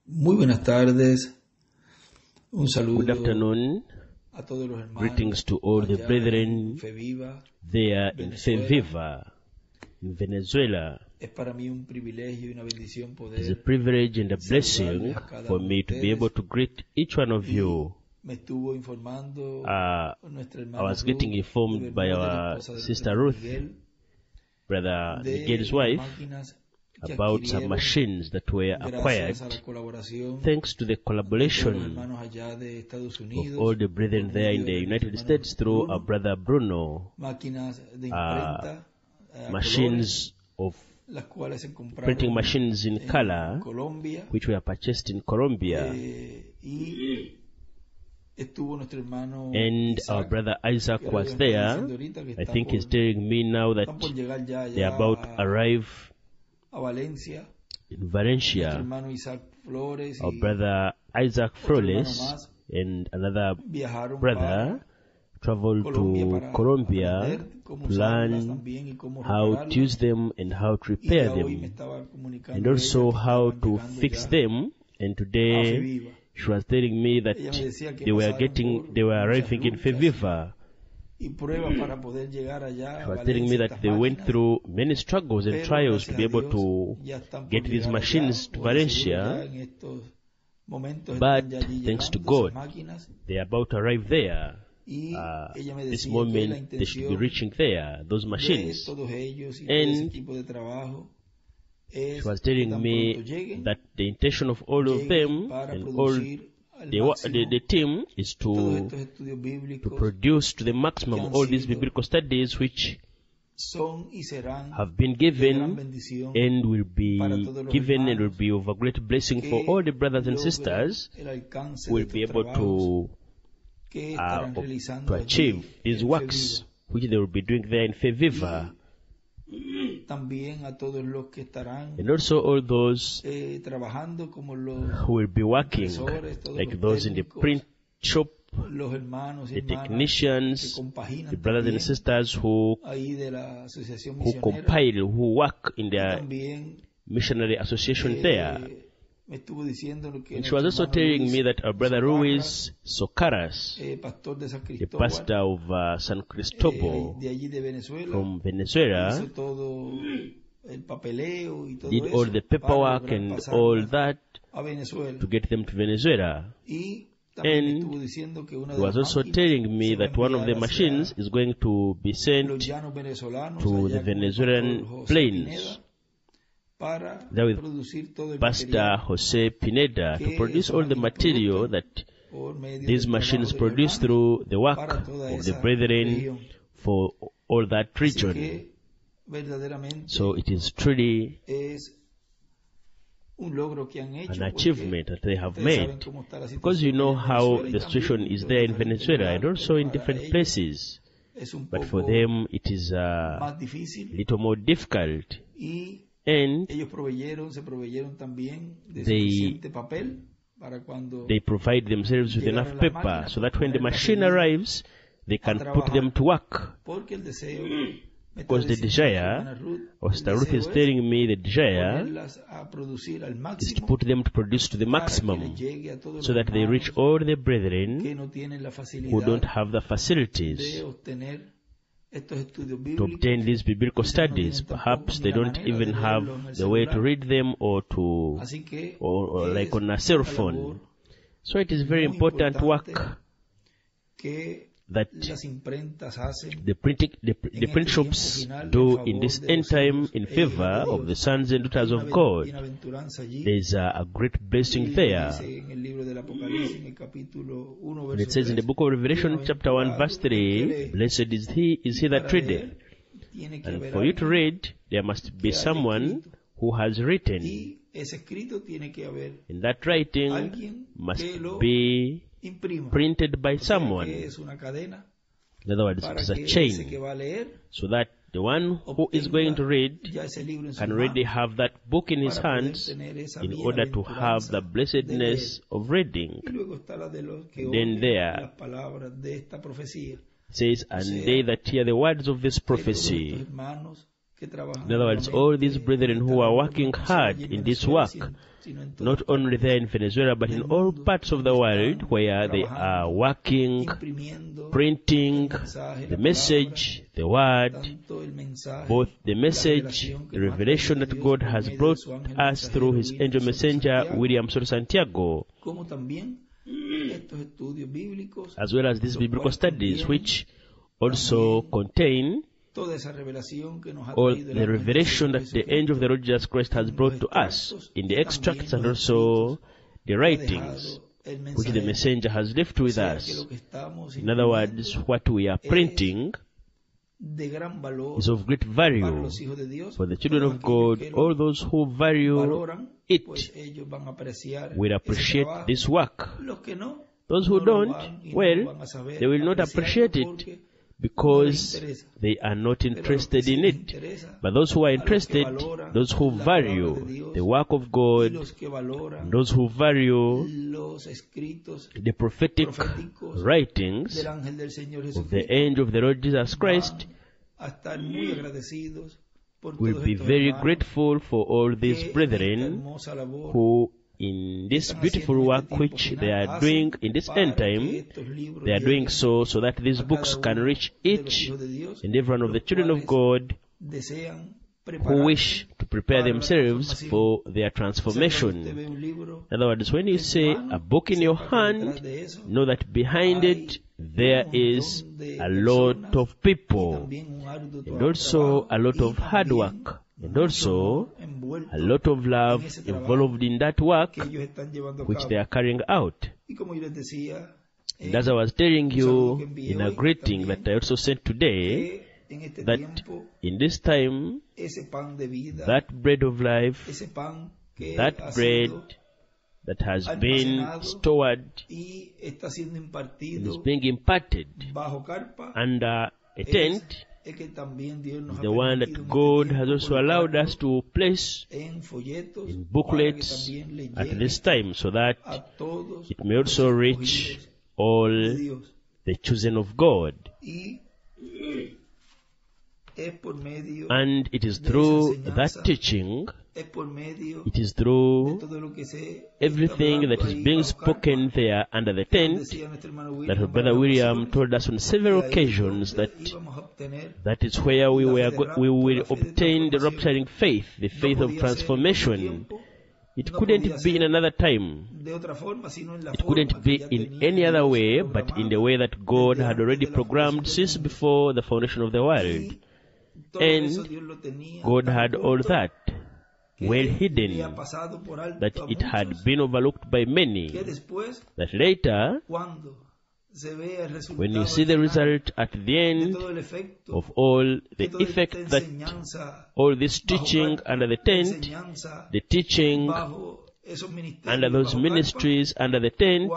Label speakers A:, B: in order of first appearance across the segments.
A: Muy buenas tardes, un saludo
B: Good afternoon.
A: a todos los hermanos.
B: Greetings to all the
A: allá
B: brethren
A: en Feviva,
B: there in
A: Venezuela.
B: Feviva, in Venezuela.
A: Es para mí un privilegio y una bendición
B: It is a
A: poder
B: privilege and a blessing
A: saludarles a cada
B: for
A: uno
B: me
A: de
B: to be
A: ustedes.
B: able to greet each one of
A: Y
B: you.
A: me estuvo informando nuestra
B: I
A: hermana
B: was
A: Ruth
B: getting
A: de
B: informed by
A: Bermúdez, la
B: our
A: esposa de nuestro
B: sister
A: hermano
B: Ruth,
A: Miguel,
B: Brother
A: de
B: Miguel's
A: las
B: wife,
A: máquinas que
B: about some
A: adquirieron
B: machines that were acquired
A: gracias a la colaboración
B: thanks to the
A: de todos los
B: collaboration
A: hermanos allá de Estados
B: of
A: Unidos,
B: all the brethren
A: por
B: there in
A: medio
B: the
A: de nuestro
B: United
A: hermano
B: States through our
A: Bruno,
B: brother Bruno,
A: máquinas de imprenta a colores,
B: machines of
A: las cuales se compraron
B: printing machines in
A: en
B: color,
A: Colombia,
B: which were purchased in Colombia.
A: Y estuvo nuestro hermano
B: And our
A: Isaac,
B: brother Isaac
A: que
B: was
A: está
B: there.
A: diciendo ahorita que
B: I
A: está
B: think
A: por,
B: he's telling me now that
A: están por llegar ya
B: they're about to arrive
A: a Valencia.
B: in
A: Nuestro
B: Valencia.
A: hermano Isaac Flores
B: Our
A: y
B: brother Isaac
A: otro hermano
B: Flores
A: más
B: and another
A: viajaron
B: brother traveled
A: Colombia
B: to
A: para
B: Colombia
A: aprender cómo
B: to
A: usarlas
B: learn
A: también y cómo
B: how to
A: repararlas.
B: use them and how to
A: Y
B: repair
A: ya hoy me
B: them,
A: estaba comunicando
B: and
A: ella
B: also
A: que
B: how
A: estaban
B: to
A: llegando
B: fix
A: ya
B: them. And
A: a
B: today
A: Feviva.
B: she was telling me that
A: Ella me decía que
B: they were
A: pasaron
B: they were
A: por muchas
B: arriving in
A: luchas
B: Feviva.
A: y pruebas para poder llegar allá
B: She
A: a
B: was telling me
A: Valencia
B: that
A: estas
B: they went
A: máquinas,
B: through many struggles and
A: pero
B: trials to
A: gracias
B: be
A: a
B: able
A: Dios
B: to
A: ya están por
B: get these
A: llegar allá,
B: machines to
A: o de seguro ya
B: Valencia,
A: en estos momentos
B: but
A: están ya allí
B: thanks to
A: llegando esas
B: God,
A: máquinas.
B: they are about to arrive there.
A: Y ella me
B: This
A: decía que la
B: moment they should be
A: intención
B: reaching there, those
A: de
B: machines.
A: todos ellos y todo ese
B: And
A: equipo de trabajo
B: she
A: es
B: was
A: que
B: telling
A: tan
B: me
A: pronto lleguen,
B: that the intention of all of
A: lleguen
B: them
A: para
B: and all
A: producir al máximo
B: the team is
A: todos
B: to
A: estos estudios bíblicos
B: produce to the maximum
A: que han
B: all these
A: sido,
B: biblical studies which
A: son y serán
B: have been
A: de gran
B: given
A: bendición
B: and will
A: para
B: be
A: todos los
B: given and will
A: hermanos
B: be of a great blessing for
A: que
B: all the brothers and
A: logren
B: sisters
A: el alcance
B: who
A: de
B: will be
A: estos
B: able
A: trabajos
B: to
A: que estarán realizando
B: to
A: allí
B: achieve these
A: en
B: works
A: Feviva.
B: which they will be doing there in Feviva,
A: También a todos los que estarán
B: and also all those
A: trabajando como los
B: who will be working,
A: impresores, todos
B: like
A: los
B: those in the
A: técnicos,
B: print shop,
A: los hermanos y
B: the
A: hermanas que
B: technicians,
A: compaginan
B: the brothers and
A: también
B: sisters who
A: ahí de la asociación
B: who
A: misionera,
B: compile, who work in
A: y
B: the
A: también
B: missionary association there.
A: me estuvo diciendo lo que
B: And she was
A: nuestro
B: also
A: hermano
B: telling
A: Luis
B: me that our brother
A: Socarra,
B: Ruiz Socaras,
A: pastor de San
B: the
A: Cristóbal,
B: pastor of San Cristobal
A: de allí de Venezuela,
B: from Venezuela,
A: hizo todo el papeleo y todo
B: did
A: eso
B: all the
A: para
B: paperwork
A: lograr
B: and
A: pasarlas
B: all that
A: a Venezuela.
B: to get them to Venezuela.
A: Y también me
B: And
A: estuvo diciendo que una
B: he
A: de
B: was
A: las
B: also
A: máquinas
B: telling me
A: se va a
B: that one of the
A: enviar
B: machines
A: hacia
B: is going to be
A: los
B: sent
A: llanos venezolanos
B: to
A: allá
B: the
A: con el
B: Venezuelan
A: pastor José
B: plains,
A: Pineda, para
B: there with
A: producir todo el
B: Pastor
A: material
B: Jose Pineda, to
A: que
B: produce all the
A: solamente
B: material
A: produzcan
B: that
A: por medio
B: these
A: del
B: machines
A: trabajo de los
B: produce
A: hermanos
B: through the work
A: para toda
B: of the
A: esa
B: brethren
A: región.
B: for all that
A: Así
B: region.
A: que verdaderamente
B: So it is truly
A: es un logro que han hecho,
B: an
A: porque
B: achievement that they have
A: ustedes saben
B: made,
A: cómo está la
B: because you
A: situación
B: know
A: en
B: how
A: Venezuela y
B: the situation
A: también
B: is
A: en
B: there in
A: diferentes
B: Venezuela and
A: lugares,
B: also
A: pero
B: in
A: para
B: different
A: ellos
B: places.
A: es un
B: But for
A: poco
B: them it is
A: más difícil,
B: little more difficult,
A: y
B: and
A: ellos se proveyeron también de
B: They-
A: suficiente papel para cuando
B: they provide themselves with
A: llegaran
B: enough
A: las
B: paper
A: máquinas,
B: so that when the
A: ponerlas
B: machine
A: allí
B: arrives, they can put them to work.
A: porque el deseo, me está
B: Because the
A: diciendo
B: desire,
A: nuestra hermana Ruth,
B: or
A: el
B: Sister Ruth
A: deseo
B: is
A: es
B: telling me the desire
A: ponerlas a producir al
B: is to
A: máximo
B: put them to produce to the
A: para que
B: maximum
A: les llegue a todos
B: so
A: los
B: that they reach
A: hermanos
B: all the
A: que
B: brethren
A: no tienen la
B: who
A: facilidad
B: don't have the
A: de
B: facilities
A: obtener estos estudios
B: to
A: bíblicos.
B: obtain these biblical
A: Quizás no
B: studies.
A: tienen tampoco
B: Perhaps
A: ni
B: they
A: la
B: don't
A: manera
B: even
A: de
B: have
A: leerlo en el
B: the way to
A: celular.
B: read them or to
A: Así que
B: or like on a
A: es
B: cell
A: una
B: phone.
A: labor
B: So it is very
A: muy
B: important
A: importante
B: work
A: que
B: that
A: las imprentas hacen
B: the print shops do in this end time in favor of the sons and daughters of God.
A: bienaventuranza allí.
B: There is a great blessing
A: Y
B: there.
A: dice en el libro del Apocalipsis, en el capítulo 1,
B: And it
A: verso
B: says in the
A: 3,
B: book of Revelation, chapter 1, verse 3, blessed is he that readeth.
A: tiene que
B: And
A: haber
B: for you to
A: alguien
B: read, there must be someone who has written.
A: y ese escrito tiene que haber
B: And that writing
A: alguien
B: must
A: que lo
B: be
A: imprima.
B: printed by
A: O sea,
B: someone.
A: que es una cadena
B: In other words, it
A: para
B: is a
A: que ese que
B: chain,
A: va a leer
B: so that the one who is going to read
A: ya ese libro en sus
B: can already
A: manos
B: have that book in his
A: para poder
B: hands
A: tener esa
B: in order to have the blessedness of reading.
A: Y luego está la de los que
B: And then
A: oyen
B: there
A: las palabras de esta profecía.
B: It says, and they that hear the words of this
A: Todos estos
B: prophecy,
A: hermanos
B: In other words, all these brethren who are working hard in this work, not only there in Venezuela, but in all parts of the world where they are working, printing the message, the word, both the message, the revelation that God has brought us through His angel messenger, William Sol Santiago, as well as these biblical studies, which also contain all the revelation that the angel of the Lord Jesus Christ has brought to us in the extracts and also the writings which the messenger has left with us. In other words, what we are printing is of great value for the children of God. All those who value it will appreciate this work. Those who don't, well, they will not appreciate it because they are not interested in it. But those who are interested, those who value the work of God, those who value the prophetic writings of the angel of the Lord Jesus Christ, will be very grateful for all these brethren who, in this beautiful work which they are doing in this end time, they are doing so that these books can reach each and every one of the children of God who wish to prepare themselves for their transformation. In other words, when you say a book in your hand, know that behind it there is a lot of people, and also a lot of hard work, and also a lot of love involved in that work which they are carrying out. And as I was telling you in a greeting that I also sent today, that in this time, that bread of life, that bread that has been stored and is being imparted under a tent, is the one that God has also allowed us to place in booklets at this time, so that it may also reach all the chosen of God. And it is through that teaching, it is through everything that is being spoken there under the tent, that Brother William told us on several occasions that that is where we will obtain the rapturing faith, the faith of transformation. It couldn't be in another time. It couldn't be in any other way, but in the way that God had already programmed since before the foundation of the world. And God had all that well hidden, that it had been overlooked by many, that later, when you see the result at the end of all the effect that all this teaching under the tent, the teaching under those ministries under the tent,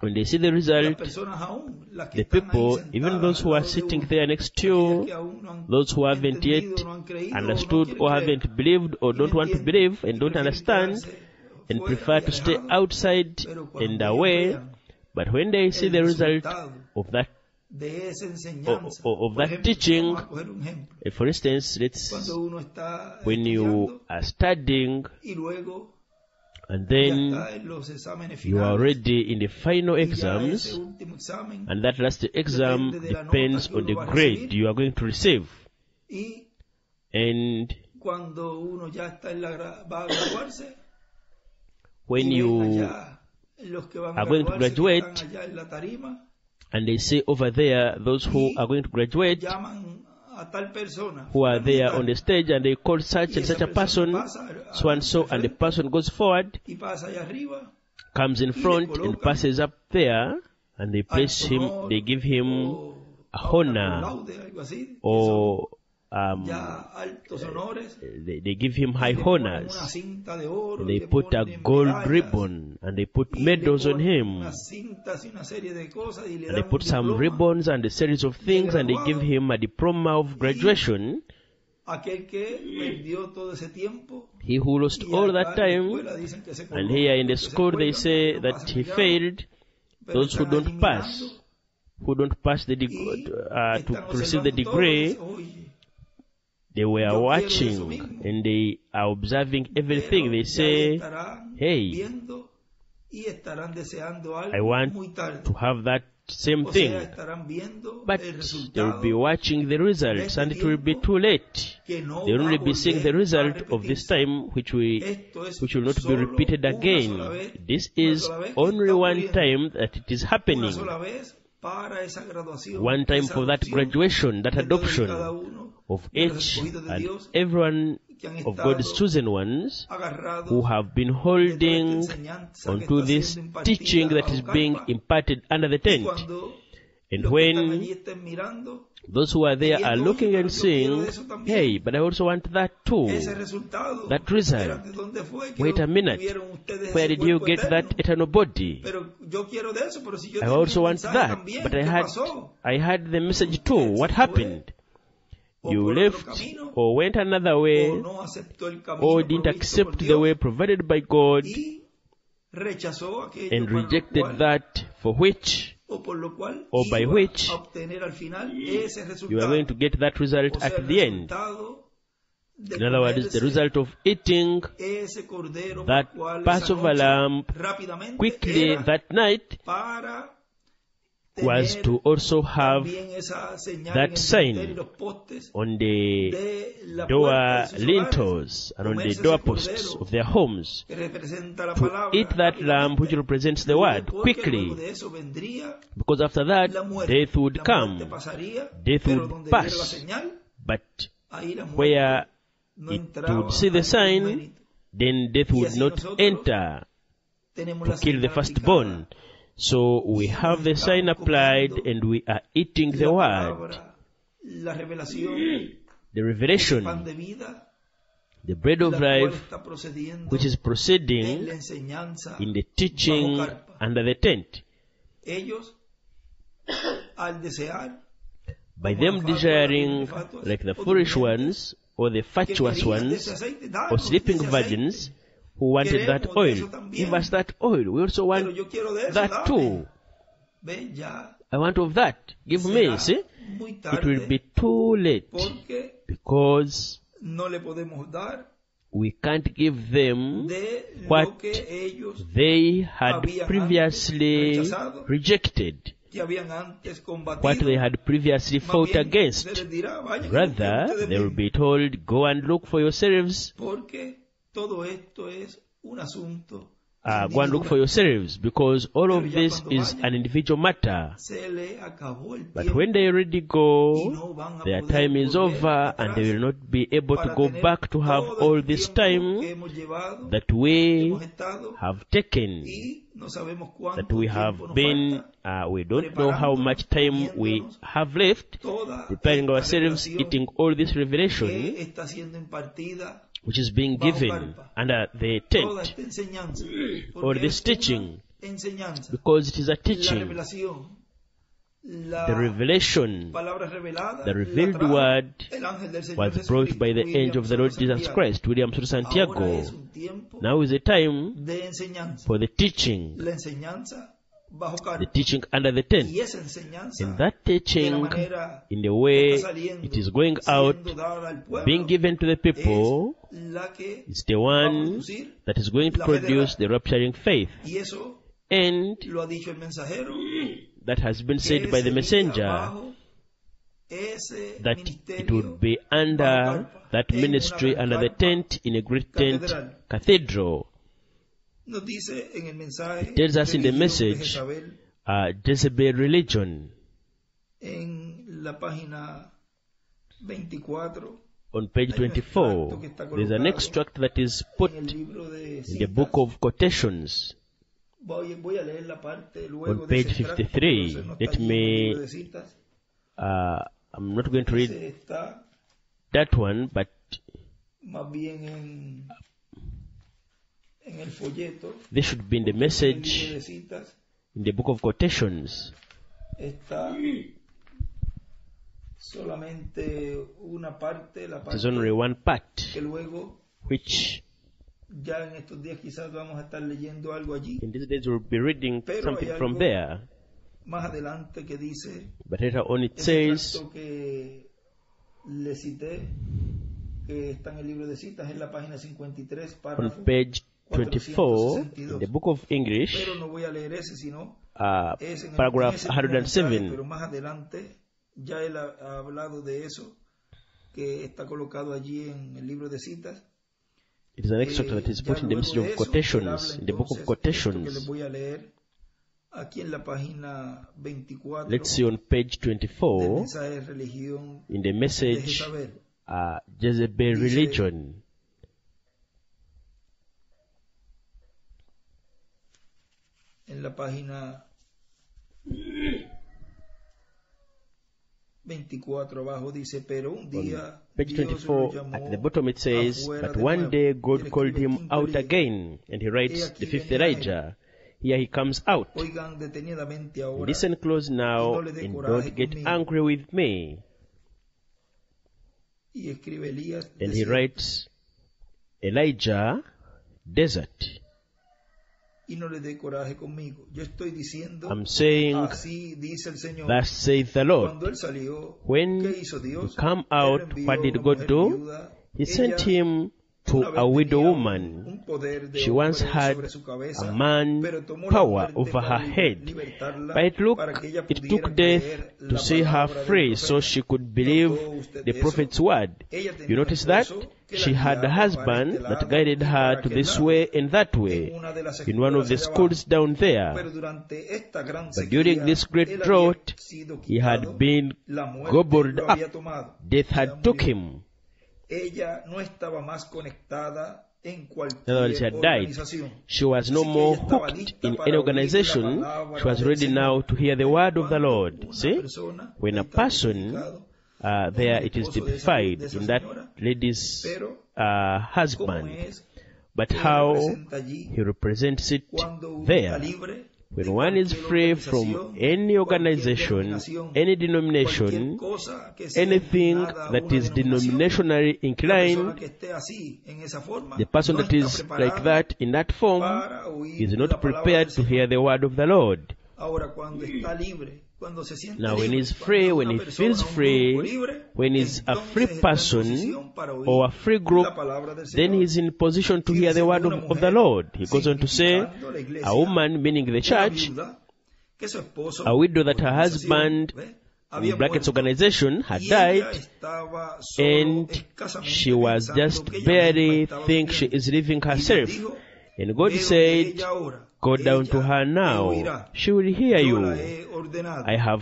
B: when they see the result, the people, even those who are sitting there next to you, those who haven't yet understood or haven't believed or don't want to believe and don't understand and prefer to stay outside and away, but when they see the result of that teaching, for instance, when you are studying and then you are already in the final exams, and that last exam depends on the grade you are going to receive. And when you are going to graduate, and they say over there, those who are going to graduate, who are there on the stage, and they call such and such a person, so and so, and the person goes forward, comes in front and passes up there, and they place him, they give him a honor, or they give him high honors. And they put a gold ribbon, and they put medals on him, and they put some ribbons and a series of things, and they give him a diploma of graduation. He who lost all that time, and here in the school they say that he failed. Those who don't pass, who don't pass the to receive the degree, they were watching and they are observing everything. They say, hey, I want to have that same thing. But they will be watching the results and it will be too late. They will only be seeing the result of this time which will not be repeated again. This is only one time that it is happening. One time for that graduation, that adoption of each and everyone of God's chosen ones who have been holding onto this teaching that is being imparted under the tent. And when those who are there are looking and saying, hey, but I also want that too, that result. Wait a minute, where did you get that eternal body? I also want that, but I had the message too. What happened? You left or went another way or didn't accept the way provided by God and rejected that for which or by which you are going to get that result at the end. In other words, the result of eating that Passover lamb quickly that night was to also have that sign on the door lintels and on the doorposts of their homes, to eat that lamb which represents the word quickly, because after that death would come, death would pass, but where it would see the sign, then death would not enter to kill the firstborn. So we have the sign applied and we are eating the word. The revelation, the bread of life, which is proceeding in the teaching under the tent. By them desiring, like the foolish ones, or the fatuous ones, or sleeping virgins, who wanted that oil. Give us that oil. We also want that too. I want of that. Give me. See? It will be too late because we can't give them what they had previously rejected, what they had previously fought against. Rather, they will be told, go and look for yourselves. Go and look for yourselves, because all of this is an individual matter. But when they already go, their time is over and they will not be able to go back to have all this time that we have taken, that we have been, we don't know how much time we have left preparing ourselves, eating all this revelation which is being given under the tent, or this teaching, because it is a teaching. The revelation, the revealed word, was brought by the angel of the Lord Jesus Christ, William Sur Santiago. Now is the time for the teaching under the tent. And that teaching, in the way it is going out, being given to the people, is the one that is going to produce the rapturing faith. And that has been said by the messenger, that it would be under that ministry, under the tent, in a great tent cathedral. It tells us in the message, Jezebel religion. On page 24, there is an extract that is put in the book of quotations. On page 53, let me, I'm not going to read that one, but this should be in the message, in the book of quotations. It is only one part, which in these days we'll be reading something from there.
A: más adelante que dice,
B: but later on it says,
A: que le cité, que está en el libro de citas, en la página 53,
B: on page 24 in the book of English,
A: pero no voy a leer ese, sino
B: paragraph 107.
A: Pero más adelante ya él ha hablado de eso, que está colocado allí en el libro de citas.
B: It is an extract that is put in the message of quotations, in the book of quotations.
A: Que les voy a leer aquí en la página 24.
B: Let's see on page 24 in the message Jezebel religion.
A: En la página 24 abajo dice, pero un día
B: page 24 at the bottom it says, but one day God called him out again, and he writes the fifth Elijah. Here he comes out. Listen close now and don't get angry with me. And he writes, Elijah, desert. I'm saying, thus saith the Lord. When he come out, what did God do? He sent him to a widow woman. She once had a man power over her head, but it took death to see her free so she could believe the prophet's word. You notice that? She had a husband that guided her to this way and that way in one of the schools down there. But during this great drought, he had been gobbled up. Death had took him. In other words, she had died. She was no more hooked in any organization. She was ready now to hear the word of the Lord. See? When a person, there it is typified in that lady's husband. But how he represents it there. When one is free from any organization, any denomination, anything that is denominationally inclined, the person that is like that in that form is not prepared to hear the word of the Lord. Now when he's free, when he feels free, when he's a free person or a free group, then he's in position to hear the word of the Lord. He goes on to say, a woman, meaning the church, a widow that her husband, in brackets organization, had died, and she was just barely think she is living herself. And God said, go down to her now. She will hear you. I have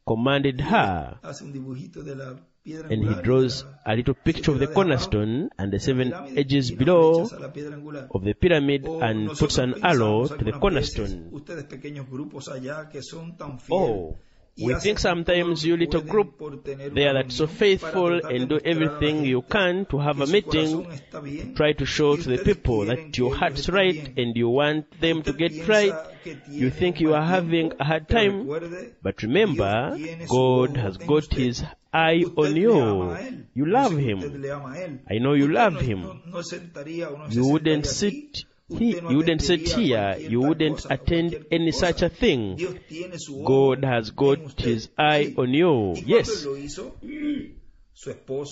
B: commanded her. And he draws a little picture of the cornerstone and the 7 edges below of the pyramid and puts an arrow to the cornerstone. Oh, we think sometimes you little group, they are that so faithful and do everything you can to have a meeting, try to show to the people that your heart's right and you want them to get right. You think you are having a hard time, but remember, God has got his eye on you. You love him. I know you love him. You wouldn't sit here, you wouldn't attend any such a thing. God has got his eye on you. Yes.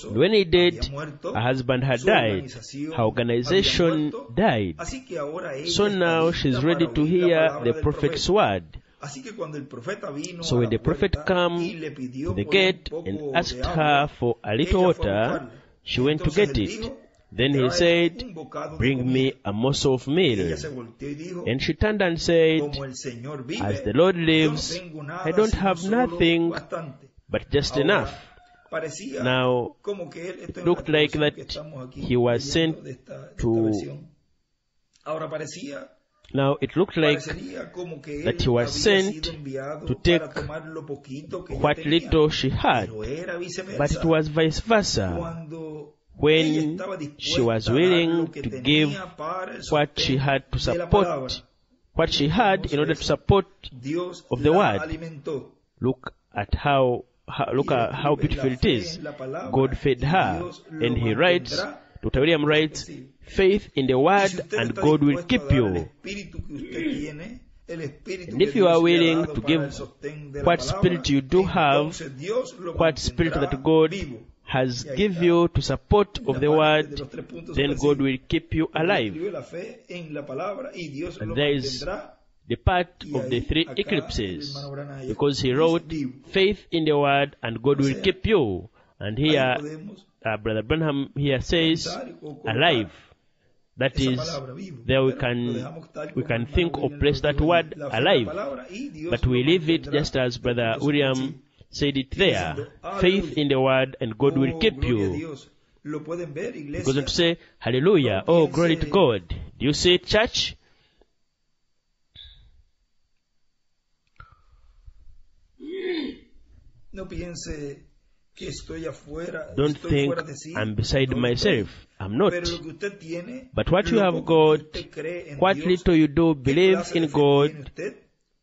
B: When he did, her husband had died. Her organization died. So now she's ready to hear the prophet's word. So when the prophet came to the gate and asked her for a little water, she went to get it. Then he said, bring me a morsel of meal. And she turned and said, as the Lord lives, I don't have nothing but just enough. Now, it looked like that he was sent to... Now, it looked like that he was sent to take what little she had, but it was vice versa. When she was willing to give what she had to support, what she had in order to support of the word. Look at how beautiful it is. God fed her, and he writes, Dr. William writes, faith in the word and God will keep you. And if you are willing to give what spirit you do have, what spirit that God has given you to support of the word, then God will keep you alive. And there is the part of the three eclipses, because he wrote faith in the word and God will keep you. And here Brother Branham here says alive. That is, there we can think or place that word alive, but we leave it just as Brother William said it there. Faith in the word and God will keep you. Because to say hallelujah, oh glory to God. Do you see it, church? Don't think I'm beside myself. I'm not. But what you have got, what little you do believe in God,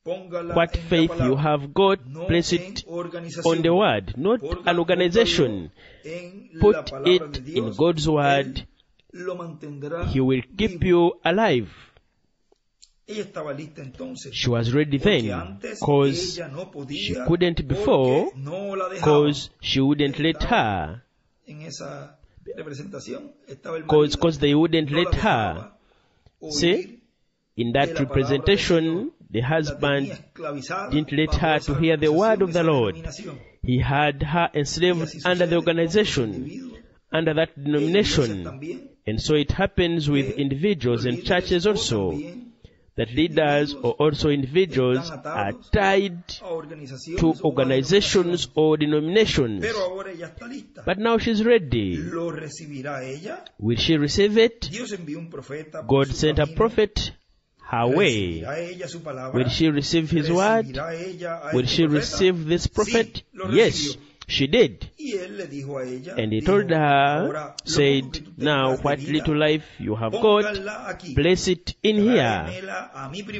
B: what faith you have got, place it on the word, not an organization. Put it in God's word. He will keep you alive. She was ready then, because she couldn't before, because she wouldn't let her. Because they wouldn't let her. See, in that representation, the husband didn't let her to hear the word of the Lord. He had her enslaved under the organization, under that denomination. And so it happens with individuals and churches also, that leaders or also individuals are tied to organizations or denominations. But now she's ready. Will she receive it? God sent a prophet her way. Will she receive his word? Will she receive this prophet? Yes, she did. And he told her, said, now what little life you have got, place it in here.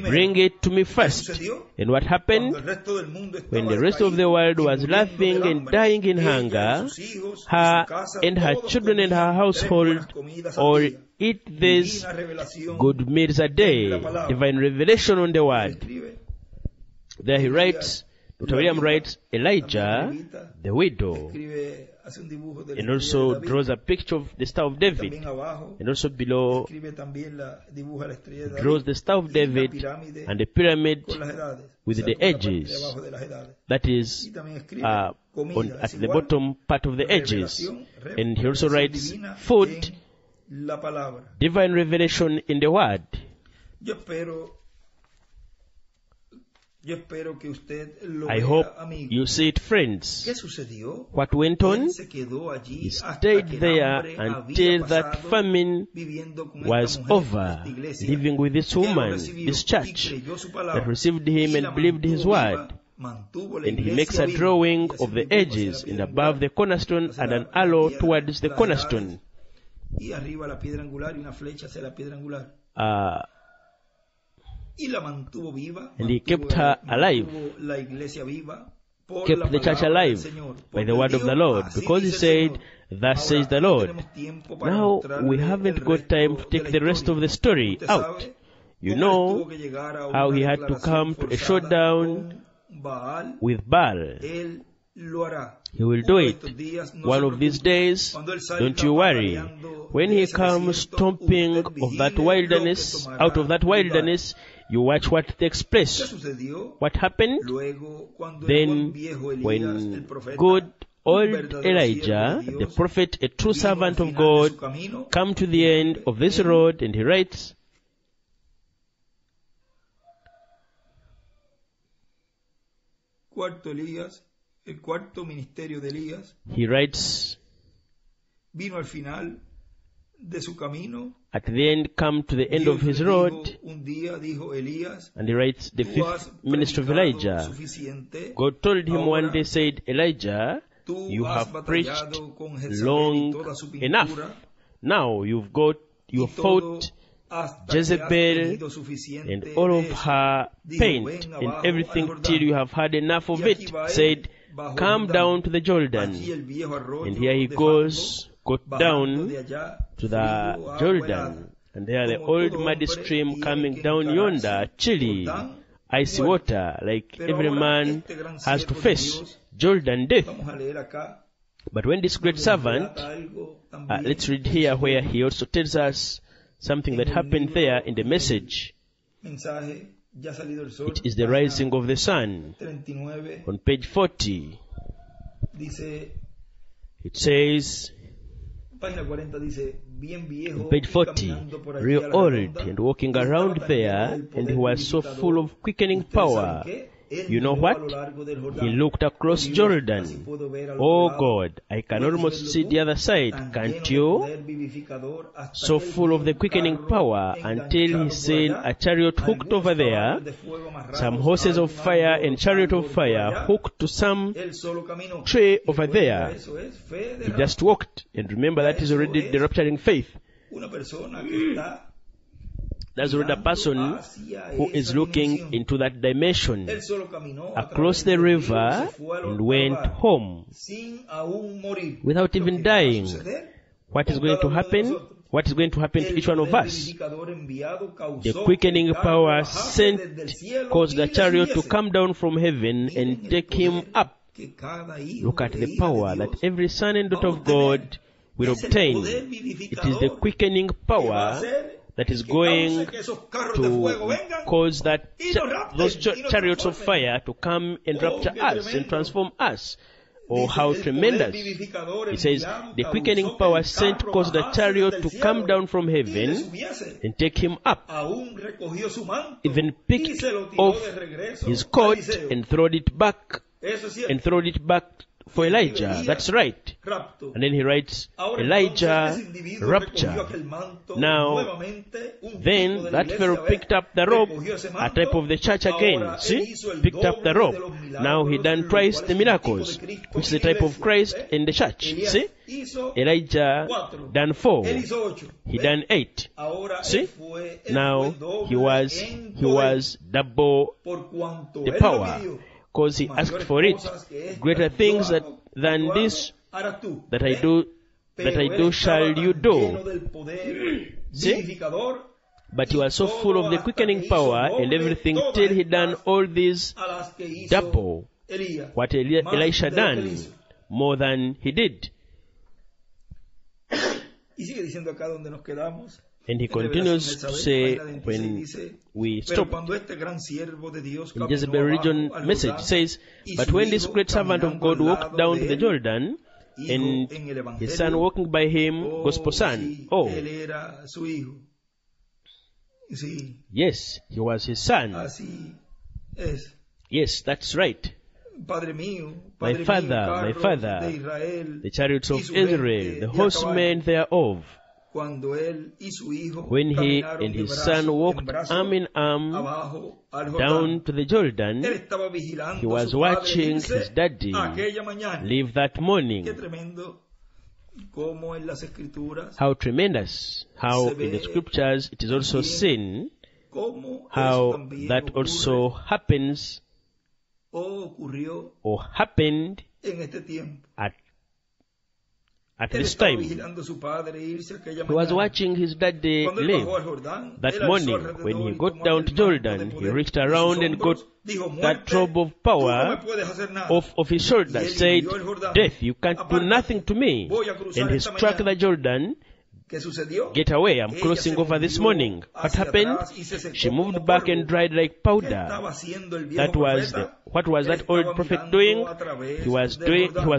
B: Bring it to me first. And what happened? When the rest of the world was laughing and dying in hunger, her and her children and her household all eat these good meals a day. Divine revelation on the word. There he writes, Dr. William writes, Elijah, the widow, and also draws a picture of the Star of David, and also below draws the Star of David and the pyramid with the edges, that is at the bottom part of the edges. And he also writes, food, divine revelation in the word. I hope you see it, friends. What went on? He stayed there until that famine was over, living with this woman, this church, that received him and believed his word. And he makes a drawing of the edges and above the cornerstone and an arrow towards the cornerstone. And he kept her alive, kept the church alive by the word of the Lord, because he said, thus says the Lord. Now, we haven't got time to take the rest of the story out. You know how he had to come to a showdown with Baal. He will do it one of these days. Don't you worry. When he comes stomping of that wilderness, out of that wilderness, you watch what takes place. What happened? Then, when good old Elijah, the prophet, a true servant of God, come to the end of this road, and he writes, he writes, at the end, come to the end of his road, and he writes the fifth ministry of Elijah. God told him one day, said, Elijah, you have preached long enough. Now you've fought Jezebel and all of her paint and everything till you have had enough of it. Said, come down to the Jordan. And here he got down to the Jordan. And there the old muddy stream coming down yonder, chilly, icy water, like every man has to face Jordan death. But when this great servant, let's read here where he also tells us something that happened there in the message. It is the rising of the sun. On page 40, it says, on page 40, real old and walking around there, and he was so full of quickening power. You know what? He looked across Jordan. Oh God, I can almost see the other side, can't you? So full of the quickening power until he seen a chariot hooked over there, some horses of fire and chariot of fire hooked to some tree over there. He just walked, and remember that is already the rapturing faith. That's already a person who is looking into that dimension, across the river, and went home without even dying. What is going to happen? What is going to happen to each one of us? The quickening power sent caused the chariot to come down from heaven and take him up. Look at the power that every son and daughter of God will obtain. It is the quickening power that is going to cause that those chariots of fire to come and rapture us and transform us. Oh, how tremendous. It says, the quickening power sent caused the chariot to come down from heaven and take him up. Even picked off his coat and thrown it back for Elijah. That's right. And then he writes, Elijah rapture. Now, then that fellow picked up the robe, a type of the church again. See? Picked up the robe. Now he done twice the miracles, which is the type of Christ in the church. See? Elijah done 4. He done 8. See? Now he was double the power. Because he asked for it. Greater things than this that I do shall you do. See? But he was so full of the quickening power and everything till he done all this double what Elisha done, more than he did. And he continues to say, when we stopped in Jezebel region message, says, but when this great servant of God walked down to the Jordan, and his son walking by him, gospel son, oh, yes, he was his son. Yes, that's right. My father, the chariots of Israel, the horsemen thereof. When he and his son walked arm in arm down to the Jordan, he was watching his daddy leave that morning. How tremendous! How in the scriptures it is also seen how that also happens or happened at this time. He was watching his daddy leave. That morning, when he got down to Jordan, he reached around and got that robe of power off of his shoulders, said, Death, you can't do nothing to me. And he struck the Jordan. Get away, I'm crossing over this morning. What happened? She moved back and dried like powder. What was that old prophet doing? He was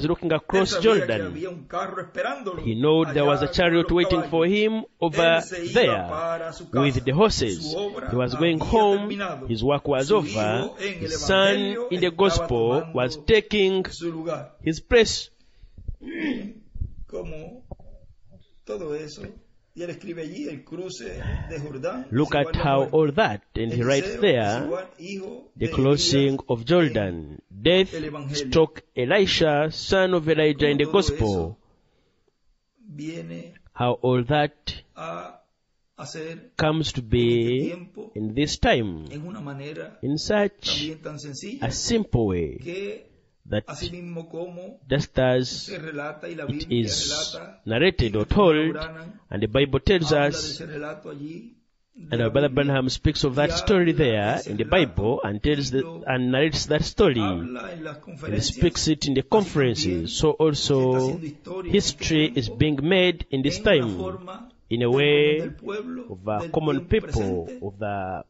B: looking across Jordan. He knew there was a chariot waiting for him over there with the horses. He was going home. His work was over. His son in the gospel was taking his place. Look at how all that, and he writes there, the crossing of Jordan. Death struck Elisha, son of Elijah in the gospel. How all that comes to be in this time, in such a simple way, that just as it is narrated or told, and the Bible tells us And our brother Branham speaks of that story there in the Bible and and narrates that story. And he speaks it in the conferences. So also history is being made in this time in a way of the common people of the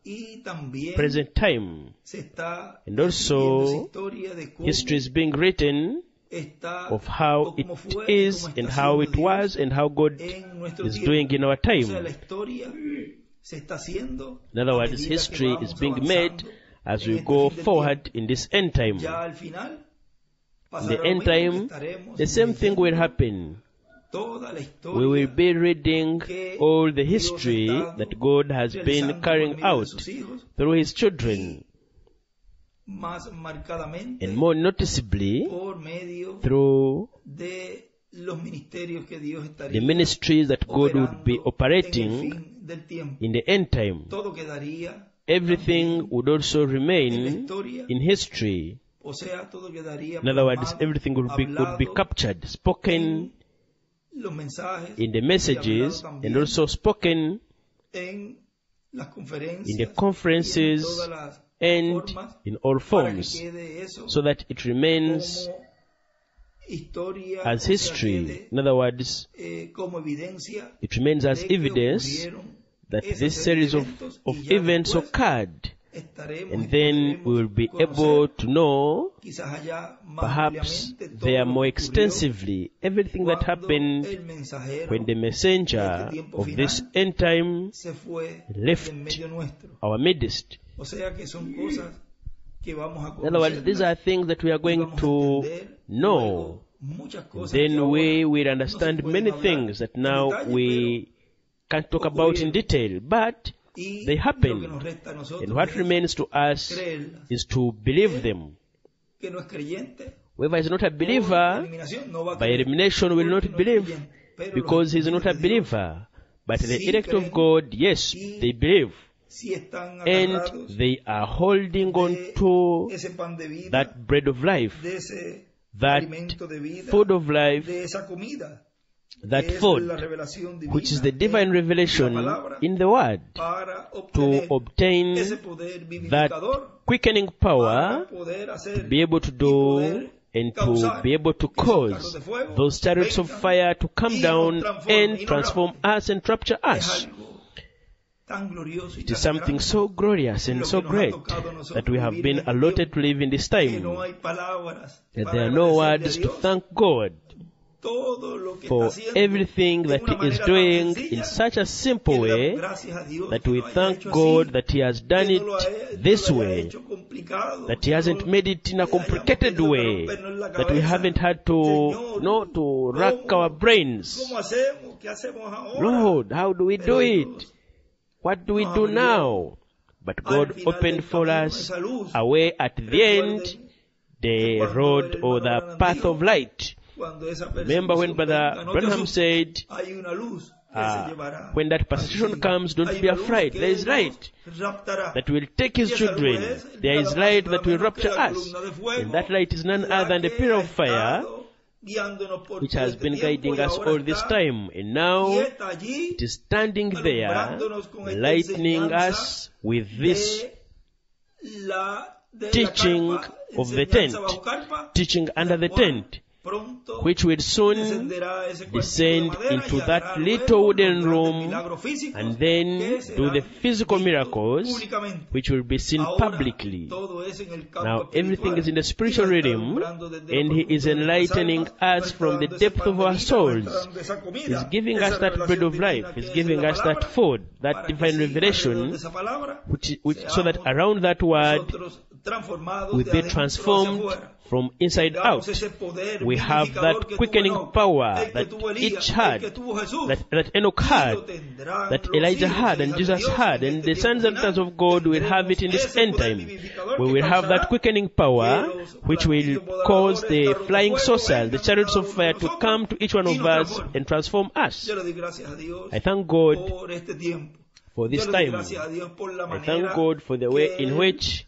B: present time. And also history is being written of how it is and how it was and how God is doing in our time. In other words, history is being made as we go forward in this end time. In the end time, the same thing will happen. We will be reading all the history that God has been carrying out through His children, and more noticeably through the ministries that God would be operating in the end time. Everything would also remain in history. In other words, everything would be captured, spoken in the messages, and also spoken in the conferences and in all forms, so that it remains as history. In other words, it remains as evidence that this series of events occurred, and then we will be able to know, perhaps there more extensively, everything that happened when the messenger of this end time left our midst. In other words, these are things that we are going to know. Then we will understand many things that now we can't talk about in detail, but they happened. And what remains to us is to believe them. Whoever is not a believer, by elimination will not believe, because he is not a believer. But the elect of God, yes, they believe. And they are holding on to that bread of life, that food of life, that food, which is the divine revelation in the Word, to obtain that quickening power to be able to do and to be able to cause those chariots of fire to come down and transform us and rapture us. It is something so glorious and so great that we have been allotted to live in this time, that there are no words to thank God for everything that He is doing in such a simple way, that we thank God that He has done it this way, that He hasn't made it in a complicated way, that we haven't had to rack our brains. Lord, how do we do it? What do we do now? But God opened for us a way at the end, the road or the path of light. Remember when Brother Branham said, when that persecution comes, don't be afraid. There is light that will take His children. There is light that will rapture us. And that light is none other than the pillar of fire, which has been guiding us all this time. And now it is standing there, lightening us with this teaching of the tent, teaching under the tent, which will soon descend into that little wooden room and then do the physical miracles, which will be seen publicly. Now everything is in the spiritual realm, and He is enlightening us from the depth of our souls. He's giving us that bread of life. He's giving us that food, that divine revelation, which so that around that word we be transformed from inside out. We have that quickening power that each had, that Enoch had, that Elijah had, and Jesus had, and the sons and daughters of God will have it in this end time. We will have that quickening power which will cause the flying saucers, the chariots of fire, to come to each one of us and transform us. I thank God for this time. I thank God for the way in which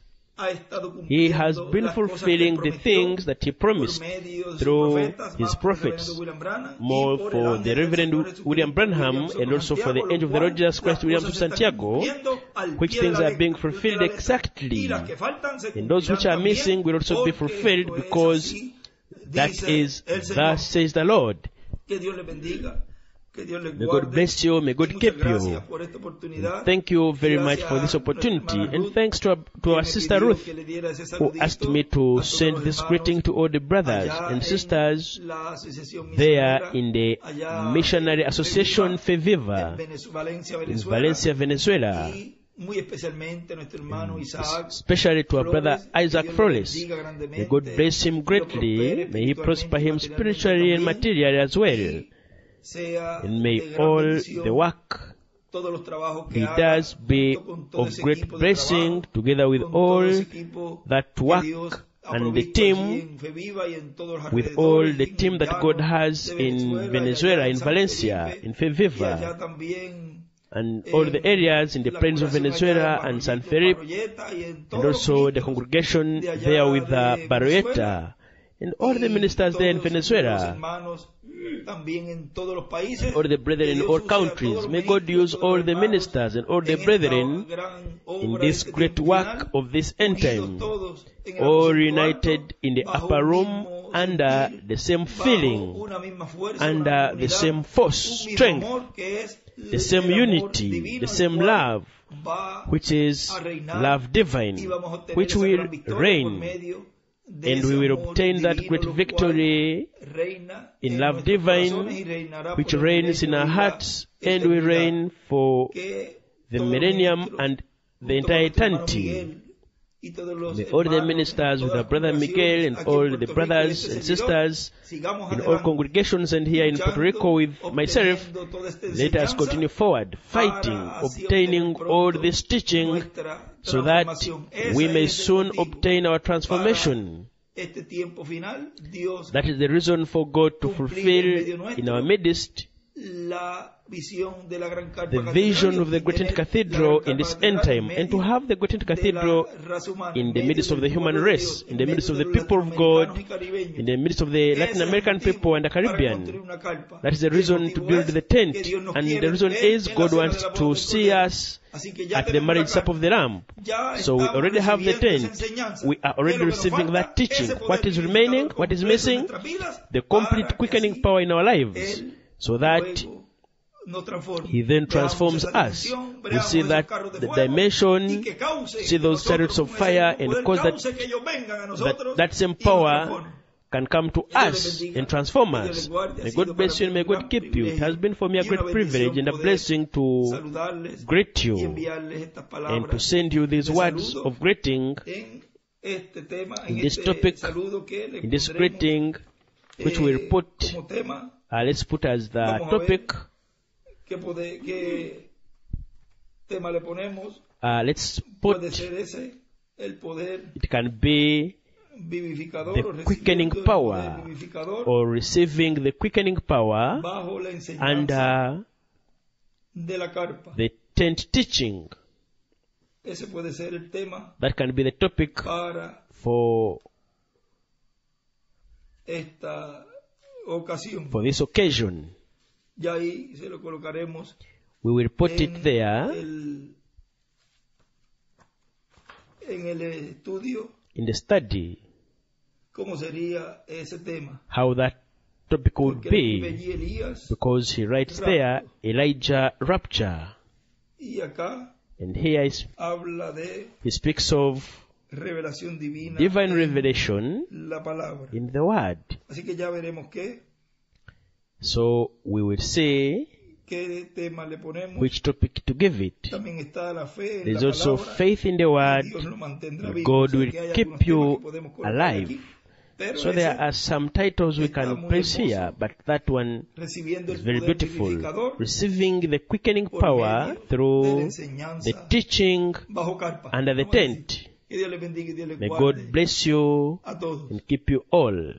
B: He has been fulfilling the things that he promised through his prophets, more for the Reverend William Branham and also for the angel of the Lord Jesus Christ, William to Santiago, which things are being fulfilled exactly. And those which are missing will also be fulfilled, because that is, thus says the Lord. May God bless you, may God keep you. And thank you very much for this opportunity, and thanks to our sister Ruth, who asked me to send this greeting to all the brothers and sisters there in the Missionary Association Fe Viva in Valencia, Venezuela. Especially to our brother Isaac Flores. May God bless him greatly, may he prosper him spiritually and materially as well. And may all the work he does be of great blessing, together with all that work and the team, with all the team that God has in Venezuela, in Valencia, in Fe Viva, and all the areas in the plains of Venezuela and San Felipe, and also the congregation there with Barrieta, and all the ministers there in Venezuela, all the brethren in all countries. May God use all the ministers and all the brethren in this great work of this end time, all united in the upper room under the same feeling, under the same force, strength, the same unity, the same love, which is love divine, which will reign. And we will obtain that great victory in love divine, which reigns in our hearts, and we reign for the millennium and the entire eternity. May all the ministers with our brother Miguel and all the brothers and sisters in all congregations and here in Puerto Rico with myself, let us continue forward, fighting, obtaining all this teaching, so that we may soon obtain our transformation. That is the reason for God to fulfill in our midst the vision of the great cathedral in this end time, and to have the great cathedral in the midst of the human race, in the midst of the people of God, in the midst of the Latin American people and the Caribbean. That is the reason to build the tent, and the reason is God wants to see us at the marriage supper of the Lamb. So we already have the tent. We are already receiving that teaching. What is remaining? What is missing? The complete quickening power in our lives, so that He then transforms us. We see that the dimension, see those chariots of fire, and cause that same power can come to us and transform us. May God bless you and may God keep you. It has been for me a great privilege and a blessing to greet you and to send you these words of greeting in this topic, in this greeting, which we'll put, let's put as the topic, let's put, it can be the quickening power, or receiving the quickening power under the tent teaching. That can be the topic for this occasion. We will put it there in the study, how that topic would be, because he writes there Elijah rapture, and here he speaks of divine revelation in the Word. So we will see which topic to give it. There is also faith in the Word. God will keep you alive. So there are some titles we can place here, but that one is very beautiful. Receiving the quickening power through the teaching under the tent. May God bless you and keep you all.